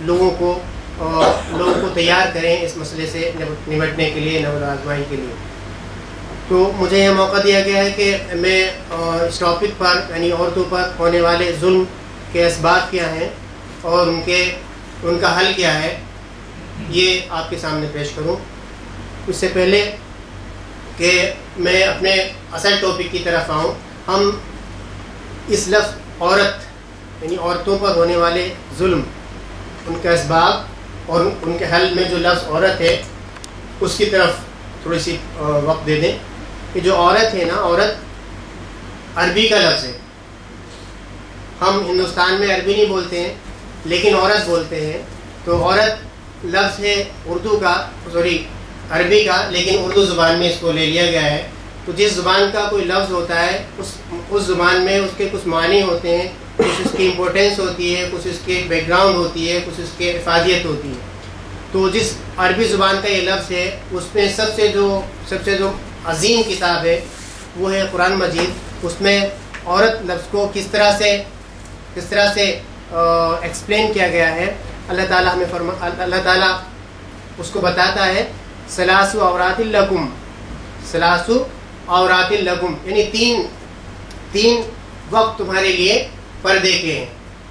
لوگوں کو تیار کریں اس مسئلے سے نمٹنے کے لیے، نور آزمائی کے لیے۔ تو مجھے یہ موقع دیا گیا ہے کہ میں اس ٹاپک پر یعنی عورتوں پر ہونے والے ظلم کے اسباب کیا ہیں اور ان کا حل کیا ہے، یہ آپ کے سامنے پیش کروں۔ اس سے پہلے کہ میں اپنے اصل ٹاپک کی طرف آؤں، ہم اس لفظ عورت یعنی عورتوں پر ہونے والے ظلم، ان کے اسباب اور ان کے حل میں جو لفظ عورت ہے اس کی طرف تھوڑی سی وقت دے دیں کہ جو عورت ہے نا، عورت عربی کا لفظ ہے۔ ہم ہندوستان میں عربی نہیں بولتے ہیں لیکن عورت بولتے ہیں، تو عورت لفظ ہے اردو کا، عربی کا، لیکن اردو زبان میں اس کو لے لیا گیا ہے۔ تو جس زبان کا کوئی لفظ ہوتا ہے اس زبان میں اس کے کچھ معنی ہوتے ہیں، کچھ اس کی امپورٹینس ہوتی ہے، کچھ اس کی بیک گراؤنڈ ہوتی ہے، کچھ اس کی افادیت ہوتی ہے۔ تو جس عربی زبان کا یہ لفظ ہے اس میں سب سے جو عظیم کتاب ہے وہ ہے قرآن مجید۔ اس میں عورت لفظ کو کس طرح سے ایکسپلین کیا گیا ہے، اللہ تعالیٰ اس کو بتاتا ہے ثلاث عورات لکم، ثلاث عورات لکم، یعنی تین وقت تمہارے لیے پردے کے ہیں۔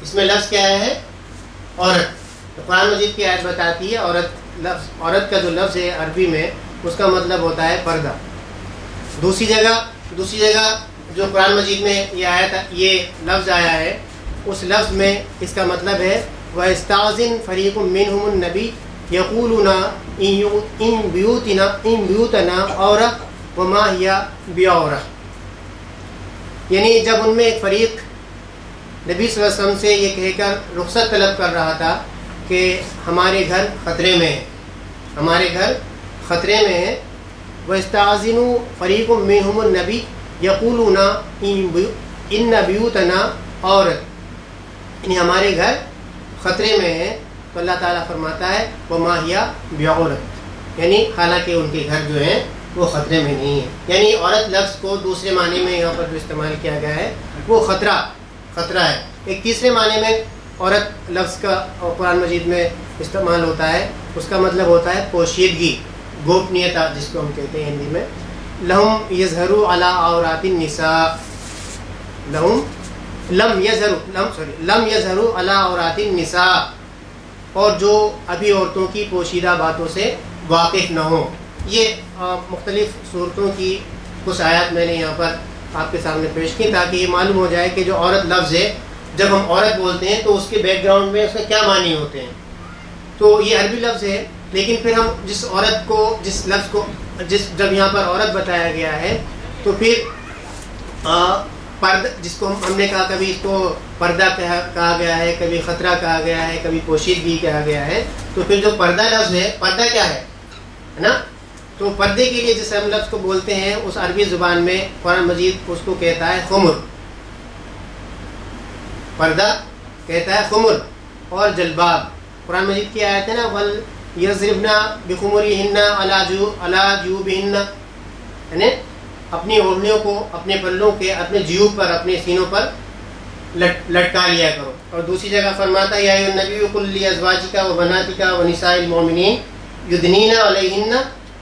اس میں لفظ کیا ہے؟ عورت۔ تو قرآن مجید کی آیت بتاتی ہے عورت کا جو لفظ ہے عربی میں اس کا مطلب ہوتا ہے پردہ۔ دوسری جگہ جو قرآن مجید میں یہ لفظ آیا ہے اس لفظ میں اس کا مطلب ہے وَإِسْتَأْذِنَ فَرِيقٌ مِّنْهُمُ النَّبِيَّ يَقُولُونَ إِن بِيُوتِنَا عَوْرَةٌ وَمَا هِيَ بِعَوْرَةٍ، یعنی جب ان میں ایک فریق نبی صلی اللہ علیہ وسلم سے یہ کہہ کر رخصت طلب کر رہا تھا کہ ہمارے گھر خطرے میں ہے، وَإِسْتَأْذِنُوا فَرِيقٌ مِّنْهُمُ النَّبِيَّ يَقُولُونَ إِنَّ بِيُوتَنَا عَوْرَةٌ، یعنی ہمارے گھر خطرے میں ہے۔ تو اللہ تعالیٰ فرماتا ہے وَمَا هِيَ بِعَوْرَةٍ، یعنی حالانکہ ان کے گھر جو ہیں وہ خطرے میں نہیں ہیں۔ یعنی عورت لفظ کو دوسرے معنی میں یہاں پر جو استعمال کیا گیا ہے وہ خطرہ ہے۔ ایک تیسرے معنی میں عورت لفظ کا قرآن مجید میں استعمال ہوتا ہے، اس کا مطلب ہوتا ہے پوشیدگی، گوپنیتا جس کو ہم کہتے ہیں ہندی میں۔ لَهُمْ يَظْهَرُوا عَلَىٰ عَوْرَاتِ النِّسَاءِ، لَمْ يَظْهَرُوا عَلَىٰ عَوْرَاتِ النِّسَاءِ، اور جو ابھی عورتوں کی پوشیدہ باتوں سے واقف نہ ہوں۔ یہ مختلف صورتوں کی کچھ آیات میں نے یہاں پر آپ کے سامنے پیش کی تاکہ یہ معلوم ہو جائے کہ جو عورت لفظ ہے، جب ہم عورت بولتے ہیں تو اس کے بیک گراؤنڈ میں اس کے کیا معنی ہوتے ہیں۔ تو یہ عربی لفظ ہے، لیکن پھر ہم جس لفظ کو جب یہاں پر عورت بتایا گیا ہے تو پھر جس کو ہم نے کہا کبھی اس کو پردہ کہا گیا ہے، کبھی خطرہ کہا گیا ہے، کبھی پوشیدگی کہا گیا ہے، تو پھر جو پردہ لفظ ہے، پردہ کیا ہے نا؟ تو پردے کے لیے جس ہم لفظ کو بولتے ہیں اس عربی زبان میں قرآن مجید اس کو کہتا ہے خمر، پردہ کہتا ہے خمر اور جلباب۔ قرآن مجید کی آیت ہے نا وَلْيَضْرِبْنَ بِخُمُرِهِنَّ عَلَىٰ جُوبِهِنَّ، یعنی اپنی اوڑھنیوں کو اپنے پلوں کے اپنے جیوب پر، اپنے سینوں پر لٹکا لیا کرو۔ اور دوسری جگہ فرماتا ہے یا ایھا النبی قل لازواجک و بناتک و نساء المؤمنین یدنین علیہن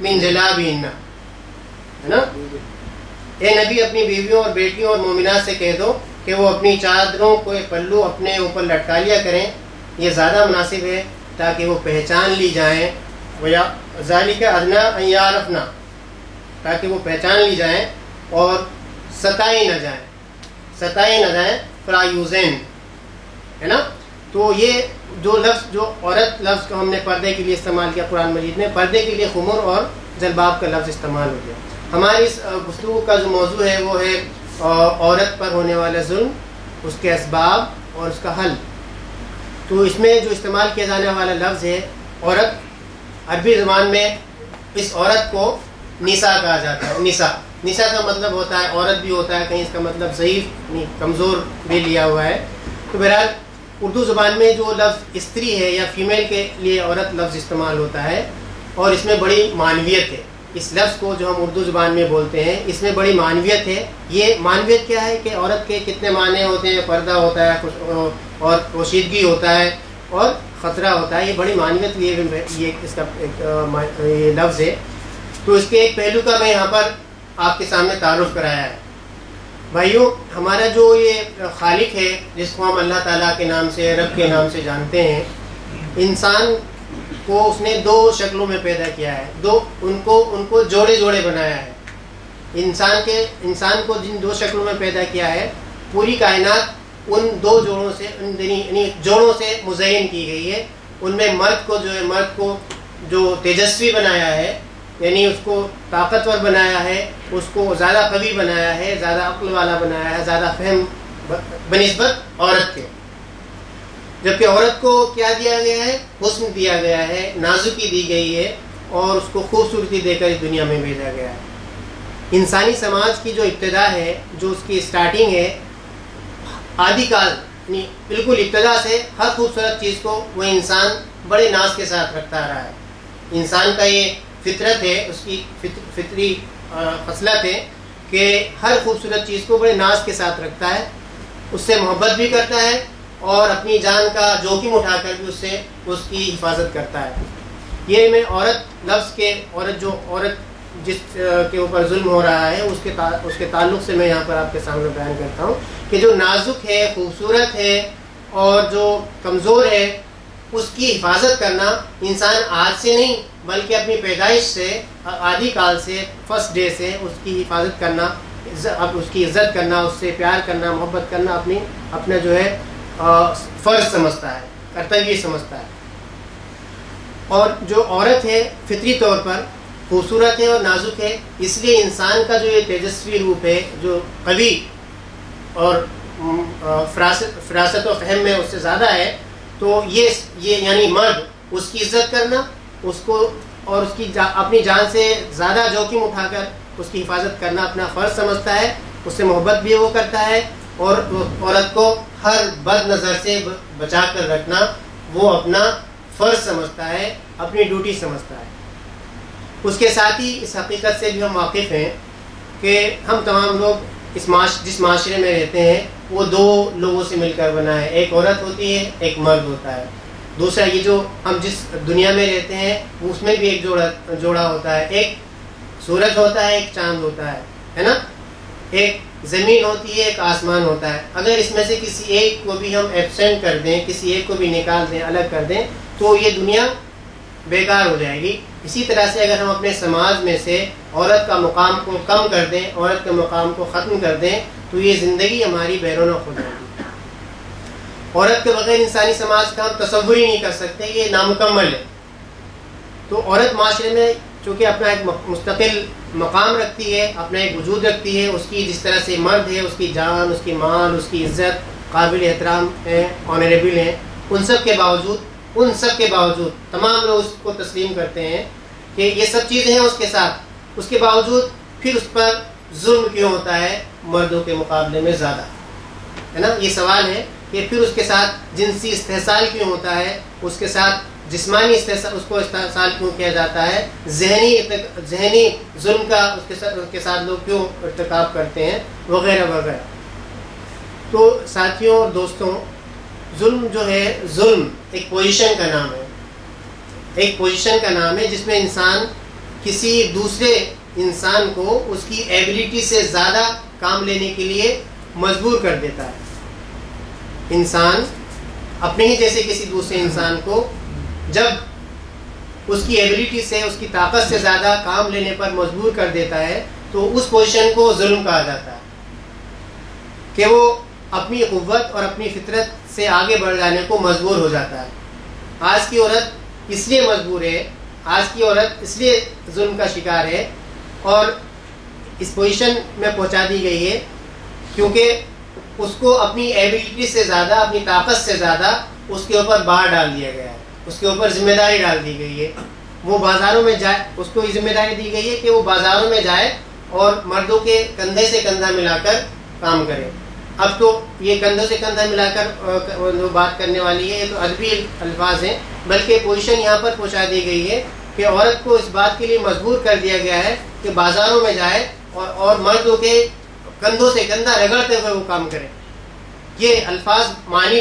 من جلابہن، ہے نا؟ اے نبی اپنی بیویوں اور بیٹیوں اور مومنات سے کہہ دو کہ وہ اپنی چادروں کو پلو اپنے اوپر لٹکا لیا کریں، یہ زیادہ مناسب ہے تاکہ وہ پہچان لی جائیں، ذالک ادنی ان یعرفن، تاکہ وہ پہچان لی جائیں اور ستائی نہ جائیں فلا یوزین، ہے نا؟ تو یہ جو لفظ جو عورت لفظ کو ہم نے پردے کے لیے استعمال کیا قرآن مجید میں، پردے کے لیے خمر اور جلباب کا لفظ استعمال ہو گیا۔ ہماری اس گفتگو کا جو موضوع ہے وہ ہے عورت پر ہونے والا ظلم، اس کے اسباب اور اس کا حل۔ تو اس میں جو استعمال کیا جانے والا لفظ ہے عورت، عربی زبان میں اس عورت کو نساء کہا جاتا ہے۔ نساء کا مطلب ہوتا ہے عورت بھی ہوتا ہے، کہیں اس کا مطلب ضعیف کمزور بھی لیا ہوا ہے۔ تو بہرحال اردو زبان میں جو لفظ استری ہے یا فیمیل کے لیے عورت لفظ استعمال ہوتا ہے اور اس میں بڑی معنویت ہے۔ اس لفظ کو جو ہم اردو زبان میں بولتے ہیں اس میں بڑی معنویت ہے۔ یہ معنویت کیا ہے کہ عورت کے کتنے معنی ہوتے ہیں، پردہ ہوتا ہے اور پوشیدگی ہوتا ہے، اور خطرہ ہوتا ہے. یہ بڑی معنویت لیے یہ اس کا یہ لفظ ہے. تو اس کے ایک پہلو کا میں یہاں پر آپ کے سامنے تعارف کرایا ہے. بھائیوں، ہمارا جو یہ خالق ہے جس کو ہم اللہ تعالیٰ کے نام سے، رب کے نام سے جانتے ہیں، انسان کو اس نے دو شکلوں میں پیدا کیا ہے. ان کو جوڑے جوڑے بنایا ہے. انسان کو جن دو شکلوں میں پیدا کیا ہے، پوری کائنات ان دو جوڑوں سے، یعنی جوڑوں سے مزین کی گئی ہے. ان میں مرد کو جو تیجسوی بنایا ہے، یعنی اس کو طاقتور بنایا ہے، اس کو زیادہ قوی بنایا ہے، زیادہ عقل والا بنایا ہے، زیادہ فہم بنسبت عورت کے. جبکہ عورت کو کیا دیا گیا ہے؟ حسن دیا گیا ہے، نازکی دی گئی ہے، اور اس کو خوبصورتی دے کر اس دنیا میں بھیجا گیا ہے. انسانی سماج کی جو ابتدا ہے، جو اس کی سٹارٹنگ ہے، آدی کال یعنی بالکل ابتدا سے ہر خوبصورت چیز کو وہ انسان بڑے ناز کے ساتھ رکھتا آ رہا ہے. انسان کا یہ فطرت ہے، اس کی فطری خصلت ہے کہ ہر خوبصورت چیز کو بڑے ناز کے ساتھ رکھتا ہے، اس سے محبت بھی کرتا ہے، اور اپنی جان کا جوخم اٹھا کر بھی اس کی حفاظت کرتا ہے. یہ میں عورت لفظ کے عورت جس کے اوپر ظلم ہو رہا ہے اس کے تعلق سے میں یہاں پر آپ کے سامنے بیان کرتا ہوں کہ جو نازک ہے، خوبصورت ہے اور جو کمزور ہے، اس کی حفاظت کرنا انسان آج سے نہیں بلکہ اپنی پیدائش سے، آدی کال سے، فرسٹ ڈے سے اس کی حفاظت کرنا، اس کی عزت کرنا، اس سے پیار کرنا، محبت کرنا اپنا جو ہے فرض سمجھتا ہے، کرتویہ سمجھتا ہے. اور جو عورت ہے فطری طور پر خوبصورت ہے اور نازک ہے، اس لیے انسان کا جو یہ تیجسوی روپ ہے، جو قوی اور فراست و فہم میں اس سے زیادہ ہے، تو یہ یعنی مرد اس کی عزت کرنا، اس کو اور اس کی اپنی جان سے زیادہ جوخم اٹھا کر اس کی حفاظت کرنا اپنا فرض سمجھتا ہے. اس سے محبت بھی وہ کرتا ہے، اور عورت کو ہر بد نظر سے بچا کر رکھنا وہ اپنا فرض سمجھتا ہے، اپنی ڈیوٹی سمجھتا ہے. اس کے ساتھ ہی اس حقیقت سے بھی ہم واقف ہیں کہ ہم تمام لوگ جس معاشرے میں رہتے ہیں وہ دو لوگوں سے مل کر بنا ہے. ایک عورت ہوتی ہے، ایک مرد ہوتا ہے. دوسرا یہ جو ہم جس دنیا میں رہتے ہیں اس میں بھی ایک جوڑا ہوتا ہے. ایک سورج ہوتا ہے، ایک چاند ہوتا ہے نا. ایک زمین ہوتی ہے، ایک آسمان ہوتا ہے. اگر اس میں سے کسی ایک کو بھی ہم ایبسینٹ کر دیں، کسی ایک کو بھی نکال دیں، الگ کر دیں، تو یہ دنیا بیکار ہو جائے گی. اسی طرح سے اگر ہم اپنے سماج میں سے عورت کا مقام کو کم کر دیں، عورت کے مقام کو ختم کر دیں، تو یہ زندگی ہماری بیرونق ہو جائے گی. عورت کے بغیر انسانی سماج کا ہم تصور ہی نہیں کر سکتے، یہ نامکمل ہے. تو عورت معاشرے میں چونکہ اپنا ایک مستقل مقام رکھتی ہے، اپنا ایک وجود رکھتی ہے. اس کی جس طرح سے مرد ہے، اس کی جان، اس کی مال، اس کی عزت قابل احترام ہے، آنریبل ہے. ان سب کے باوجود تمام لوگ اس کو تسلیم کرتے ہیں کہ یہ سب چیزیں ہیں اس کے ساتھ، اس کے باوجود پھر اس پر ظلم کیوں ہوتا ہے مردوں کے مقابلے میں زیادہ، ہے نا. یہ سوال ہے کہ پھر اس کے ساتھ جنسی استحصال کیوں ہوتا ہے، اس کے ساتھ جسمانی استحصال کیوں کیا جاتا ہے، ذہنی ظلم کا اس کے ساتھ لوگ کیوں ارتکاب کرتے ہیں، وغیرہ وغیرہ. تو ساتھیوں اور دوستوں، ظلم جو ہے، ظلم ایک پوزیشن کا نام ہے. ایک پوزیشن کا نام ہے جس میں انسان کسی دوسرے انسان کو اس کی ایبلٹی سے زیادہ کام لینے کے لیے مجبور کر دیتا ہے. انسان اپنے ہی جیسے کسی دوسرے انسان کو جب اس کی ایبلٹی سے، اس کی طاقت سے زیادہ کام لینے پر مجبور کر دیتا ہے، تو اس پوزیشن کو ظلم کہا جاتا ہے کہ وہ اپنی قوت اور اپنی فطرت سے آگے بڑھ جانے کو مجبور ہو جاتا ہے. آج کی عورت اس لیے مجبور ہے، آج کی عورت اس لیے ظلم کا شکار ہے اور اس پوزیشن میں پہنچا دی گئی ہے کیونکہ اس کو اپنی ایبلٹی سے زیادہ، اپنی طاقت سے زیادہ اس کے اوپر بار ڈال دیا گیا ہے، اس کے اوپر ذمہ داری ڈال دی گئی ہے. وہ بازاروں میں جائے، اس کو یہ ذمہ داری دی گئی ہے کہ وہ بازاروں میں جائے اور مردوں کے کندھے سے کندھا ملا کر کام کرے. اب تو یہ کندھوں سے کندھا ملا کر بات کرنے والی ہے، یہ تو ادبی الفاظ ہیں، بلکہ پوزیشن یہاں پر پہنچا دی گئی ہے کہ عورت کو اس بات کے لیے مجبور کر دیا گیا ہے کہ بازاروں میں جائے اور مردوں کے کندھوں سے کندھا رگڑتے ہوئے وہ کام کرے. یہ الفاظ معنی